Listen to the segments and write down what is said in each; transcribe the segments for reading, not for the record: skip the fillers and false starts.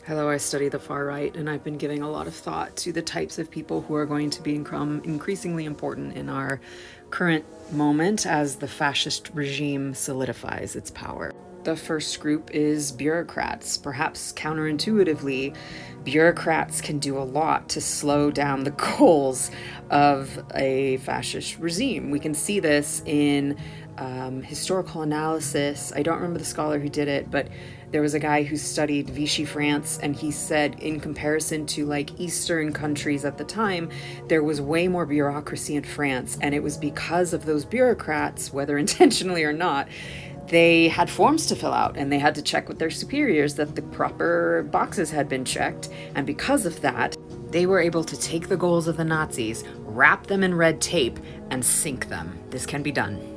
Hello, I study the far right, and I've been giving a lot of thought to the types of people who are going to become increasingly important in our current moment as the fascist regime solidifies its power. The first group is bureaucrats. Perhaps counterintuitively, bureaucrats can do a lot to slow down the goals of a fascist regime. We can see this in historical analysis. I don't remember the scholar who did it, but there was a guy who studied Vichy France, and he said in comparison to like Eastern countries at the time, there was way more bureaucracy in France, and it was because of those bureaucrats, whether intentionally or not, they had forms to fill out and they had to check with their superiors that the proper boxes had been checked. And because of that, they were able to take the goals of the Nazis, wrap them in red tape, and sink them. This can be done.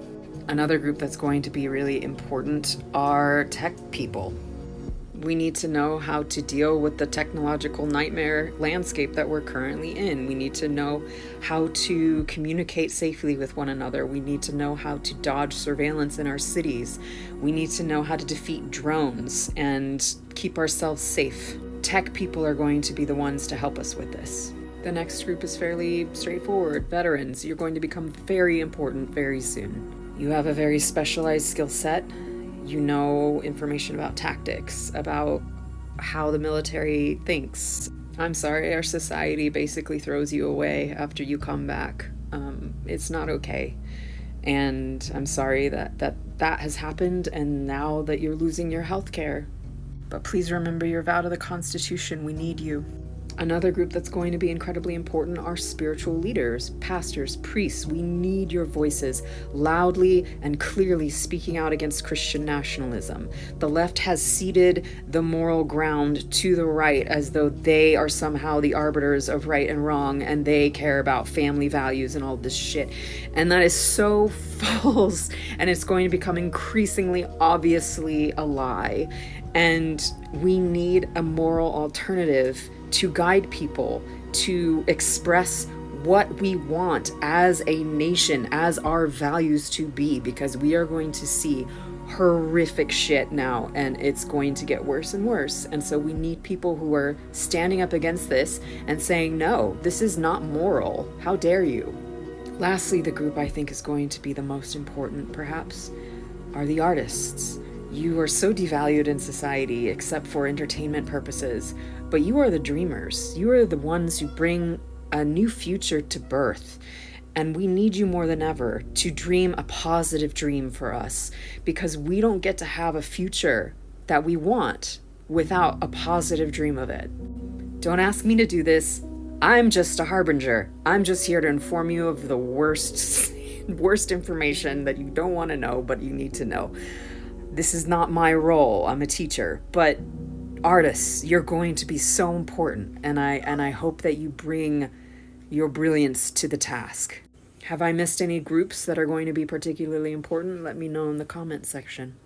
Another group that's going to be really important are tech people. We need to know how to deal with the technological nightmare landscape that we're currently in. We need to know how to communicate safely with one another. We need to know how to dodge surveillance in our cities. We need to know how to defeat drones and keep ourselves safe. Tech people are going to be the ones to help us with this. The next group is fairly straightforward. Veterans. You're going to become very important very soon. You have a very specialized skill set. You know information about tactics, about how the military thinks. I'm sorry, our society basically throws you away after you come back. It's not okay. And I'm sorry that has happened, and now that you're losing your health care. But please remember your vow to the Constitution. We need you. Another group that's going to be incredibly important are spiritual leaders, pastors, priests. We need your voices loudly and clearly speaking out against Christian nationalism. The left has ceded the moral ground to the right as though they are somehow the arbiters of right and wrong, and they care about family values and all this shit. And that is so false, and it's going to become increasingly obviously a lie. And we need a moral alternative to guide people to express what we want as a nation, as our values to be, because we are going to see horrific shit now, and it's going to get worse and worse. And so we need people who are standing up against this and saying, no, this is not moral. How dare you? Lastly, the group I think is going to be the most important, perhaps, are the artists. You are so devalued in society except for entertainment purposes, but you are the dreamers. You are the ones who bring a new future to birth. And we need you more than ever to dream a positive dream for us, because we don't get to have a future that we want without a positive dream of it. Don't ask me to do this. I'm just a harbinger. I'm just here to inform you of the worst information that you don't want to know, but you need to know. This is not my role. I'm a teacher, but artists, you're going to be so important, and I hope that you bring your brilliance to the task. Have I missed any groups that are going to be particularly important? Let me know in the comment section.